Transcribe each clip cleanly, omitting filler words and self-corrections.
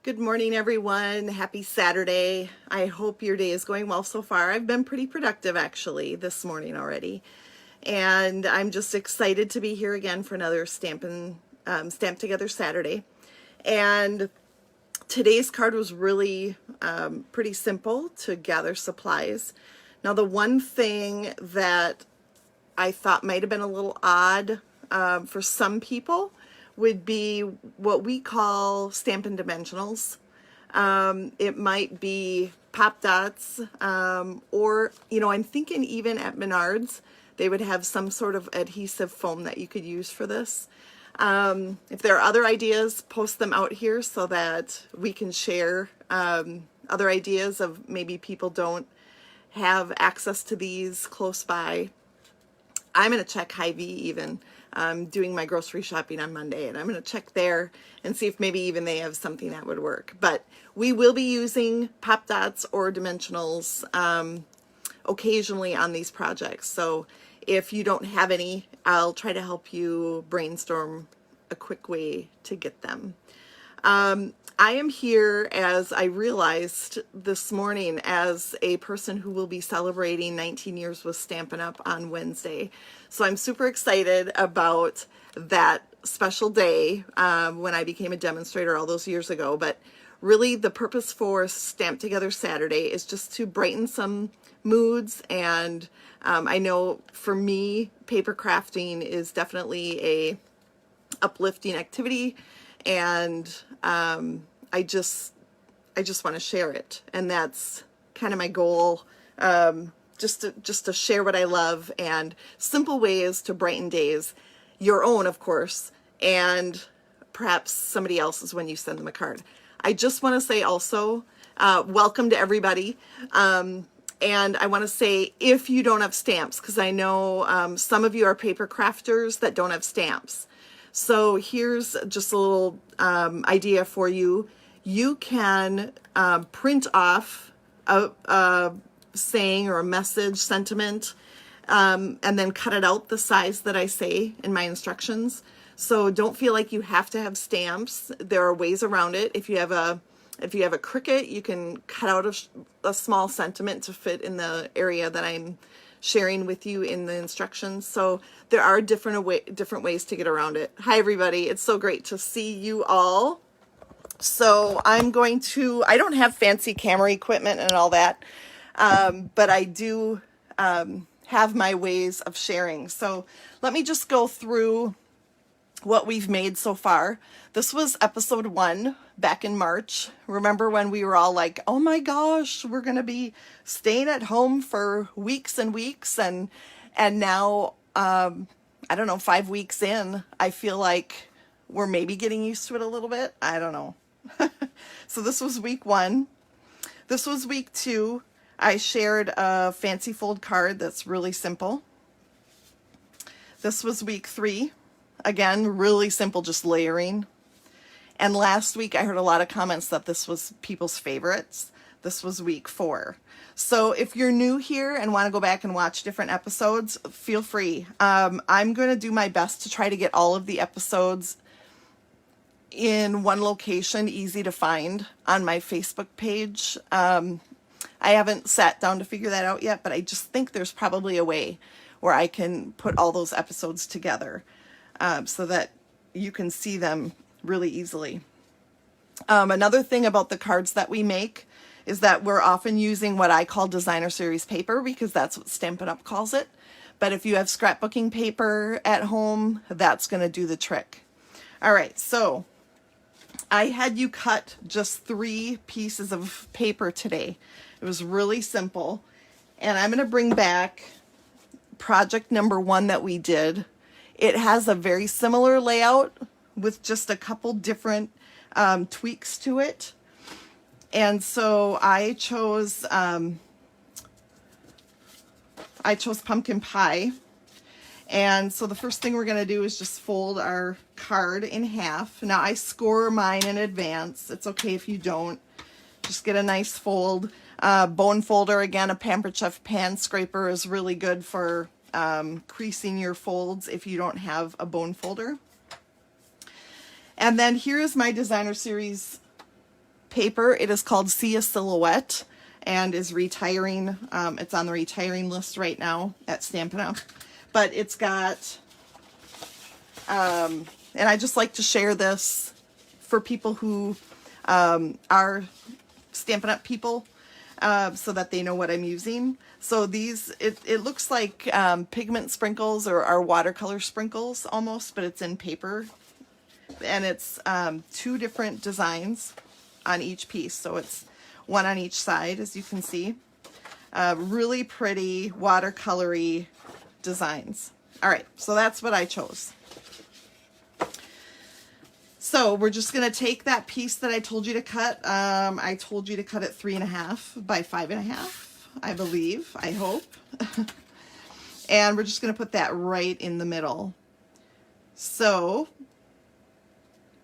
Good morning, everyone. Happy Saturday. I hope your day is going well so far. I've been pretty productive actually this morning already. And I'm just excited to be here again for another Stamp Together Saturday. And today's card was really pretty simple to gather supplies. Now, the one thing that I thought might have been a little odd for some people would be what we call Stampin' Dimensionals. It might be pop dots, or, I'm thinking even at Menards, they would have some sort of adhesive foam that you could use for this. If there are other ideas, post them out here so that we can share other ideas of maybe people don't have access to these close by. I'm going to check Hy-Vee even. I'm doing my grocery shopping on Monday, and I'm going to check there and see if maybe even they have something that would work. But we will be using pop dots or dimensionals occasionally on these projects. So if you don't have any, I'll try to help you brainstorm a quick way to get them. I am here, as I realized this morning, as a person who will be celebrating 19 years with Stampin' Up! On Wednesday. So I'm super excited about that special day when I became a demonstrator all those years ago. But really the purpose for Stamp Together Saturday is just to brighten some moods. And I know for me, paper crafting is definitely a uplifting activity, and I just want to share it, and that's kind of my goal. Just to share what I love and simple ways to brighten days, your own, of course, and perhaps somebody else's when you send them a card. I just want to say also, welcome to everybody. And I want to say, if you don't have stamps, because I know some of you are paper crafters that don't have stamps. So here's just a little idea for you. You can print off a saying or a message, sentiment, and then cut it out the size that I say in my instructions. So don't feel like you have to have stamps. There are ways around it. If you have a Cricut, you can cut out a small sentiment to fit in the area that I'm sharing with you in the instructions. So there are different ways to get around it. Hi, everybody. It's so great to see you all. So I don't have fancy camera equipment and all that, but I do have my ways of sharing. So let me just go through what we've made so far. This was episode 1 back in March. Remember when we were all like, oh my gosh, we're going to be staying at home for weeks and weeks. And now, I don't know, 5 weeks in, I feel like we're maybe getting used to it a little bit. I don't know. So this was week 1. This was week 2. I shared a fancy fold card that's really simple. This was week 3. Again, really simple, just layering. And last week I heard a lot of comments that this was people's favorites. This was week 4. So if you're new here and want to go back and watch different episodes, feel free. I'm going to do my best to try to get all of the episodes in one location, easy to find, on my Facebook page. I haven't sat down to figure that out yet, but I just think there's probably a way where I can put all those episodes together so that you can see them really easily. Another thing about the cards that we make is that we're often using what I call designer series paper, because that's what Stampin' Up! Calls it. But if you have scrapbooking paper at home, that's going to do the trick. All right, so I had you cut just 3 pieces of paper today. It was really simple. And I'm going to bring back project number 1 that we did. It has a very similar layout with just a couple different tweaks to it. And so I chose pumpkin pie. And so the first thing we're going to do is just fold our card in half. Now I score mine in advance. It's okay if you don't. Just get a nice fold. Bone folder, again, a Pampered Chef pan scraper is really good for creasing your folds if you don't have a bone folder. And then here is my designer series paper. It is called Sia Silhouette and is retiring. It's on the retiring list right now at Stampin' Up. But it's got, and I just like to share this for people who are Stampin' Up people, so that they know what I'm using. So these, it looks like pigment sprinkles or watercolor sprinkles almost, but it's in paper. And it's 2 different designs on each piece. So it's 1 on each side, as you can see. Really pretty watercolory designs. All right, so that's what I chose. So we're just going to take that piece that I told you to cut. I told you to cut it 3.5 by 5.5, I believe, I hope. And we're just going to put that right in the middle. So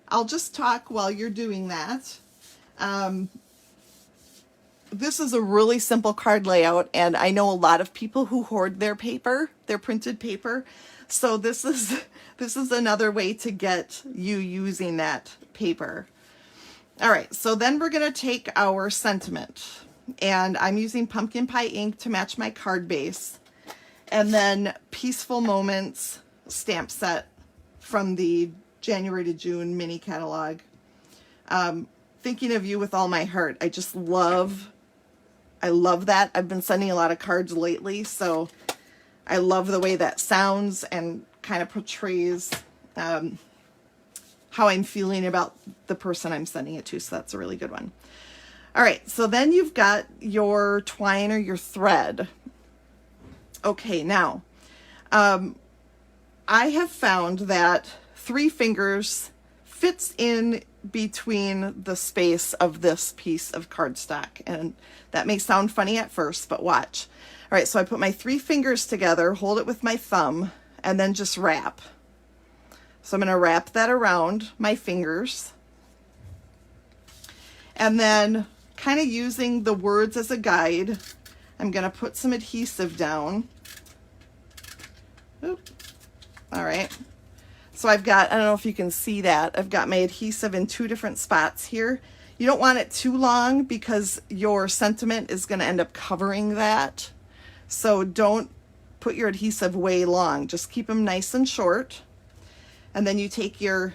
I'll just talk while you're doing that. This is a really simple card layout, and I know a lot of people who hoard their paper, their printed paper. So this is another way to get you using that paper. All right, so then we're going to take our sentiment, and I'm using pumpkin pie ink to match my card base, and then Peaceful Moments stamp set from the January to June mini catalog. Thinking of You with All My Heart. I love that. I've been sending a lot of cards lately, so I love the way that sounds and kind of portrays how I'm feeling about the person I'm sending it to, so that's a really good one. All right, so then you've got your twine or your thread. Okay, now, I have found that 3 fingers fits in between the space of this piece of cardstock, and that may sound funny at first, but watch. All right, so I put my 3 fingers together, hold it with my thumb, and then just wrap. So I'm going to wrap that around my fingers, and then kind of using the words as a guide, I'm going to put some adhesive down. Oop. All right. So I've got, I don't know if you can see that, I've got my adhesive in 2 different spots here. You don't want it too long because your sentiment is going to end up covering that. So don't put your adhesive way long. Just keep them nice and short. And then you take your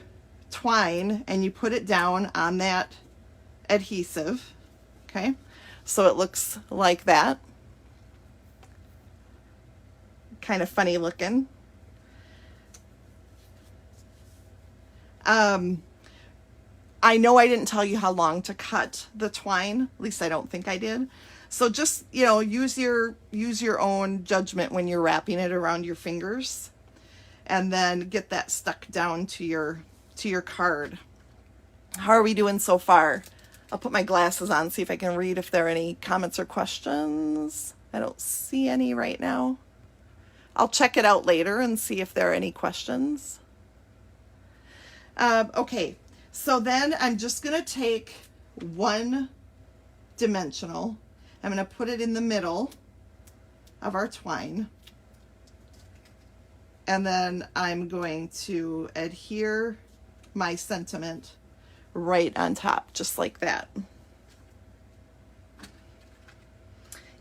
twine and you put it down on that adhesive. Okay, so it looks like that. Kind of funny looking. I know I didn't tell you how long to cut the twine. At least I don't think I did. So just, you know, use your own judgment when you're wrapping it around your fingers, and then get that stuck down to your card. How are we doing so far? I'll put my glasses on, see if I can read if there are any comments or questions. I don't see any right now. I'll check it out later and see if there are any questions. Okay, so then I'm just going to take 1 dimensional. I'm going to put it in the middle of our twine. And then I'm going to adhere my sentiment right on top, just like that.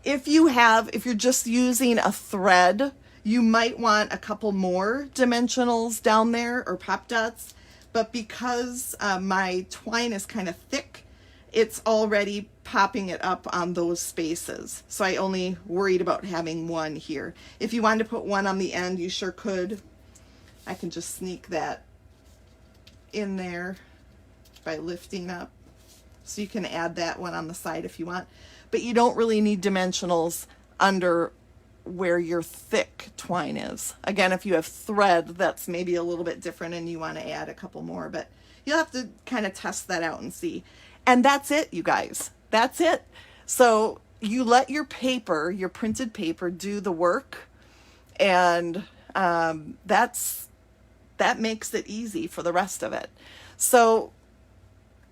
If you're just using a thread, you might want a couple more dimensionals down there or pop dots. But because my twine is kind of thick, it's already popping it up on those spaces. So I only worried about having 1 here. If you wanted to put 1 on the end, you sure could. I can just sneak that in there by lifting up. So you can add that one on the side if you want. But you don't really need dimensionals under where your thick twine is. Again, if you have thread, that's maybe a little bit different and you want to add a couple more, but you'll have to kind of test that out and see. And that's it, you guys. That's it. So you let your paper, your printed paper, do the work, and that makes it easy for the rest of it. So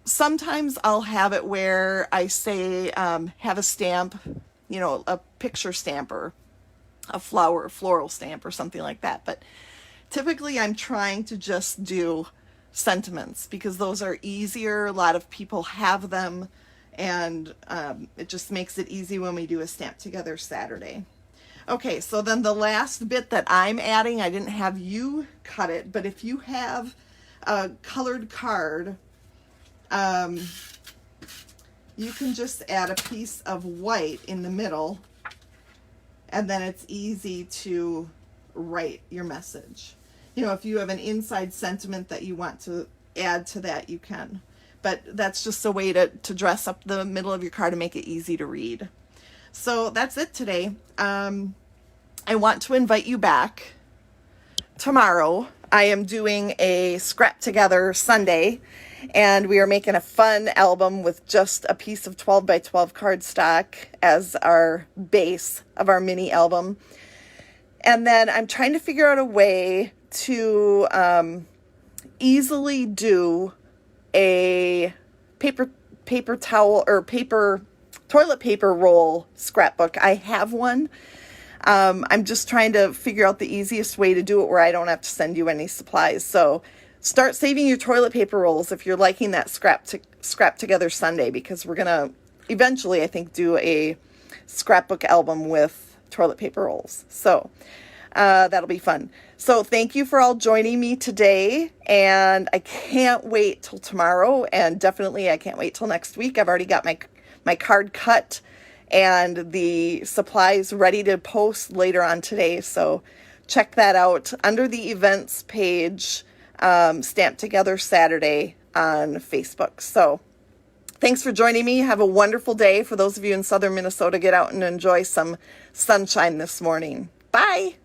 sometimes I'll have it where I say have a stamp, you know, a picture stamp or a floral stamp or something like that. But typically I'm trying to just do sentiments, because those are easier. A lot of people have them, and it just makes it easy when we do a Stamp Together Saturday. Okay, so then the last bit that I'm adding, I didn't have you cut it, but if you have a colored card, you can just add a piece of white in the middle, and then it's easy to write your message. You know, if you have an inside sentiment that you want to add to that, you can. But that's just a way to dress up the middle of your card and make it easy to read. So that's it today. I want to invite you back tomorrow. I am doing a Scrap Together Sunday, and we are making a fun album with just a piece of 12 by 12 cardstock as our base of our mini album. And then I'm trying to figure out a way to easily do a paper towel or toilet paper roll scrapbook. I have one. I'm just trying to figure out the easiest way to do it where I don't have to send you any supplies. So start saving your toilet paper rolls if you're liking that Scrap Together Sunday, because we're going to eventually, I think, do a scrapbook album with toilet paper rolls. So that'll be fun. So thank you for all joining me today, and I can't wait till tomorrow, and definitely I can't wait till next week. I've already got my card cut and the supplies ready to post later on today, so check that out under the events page, Stamp Together Saturday on Facebook. So thanks for joining me. Have a wonderful day. For those of you in southern Minnesota, get out and enjoy some sunshine this morning. Bye.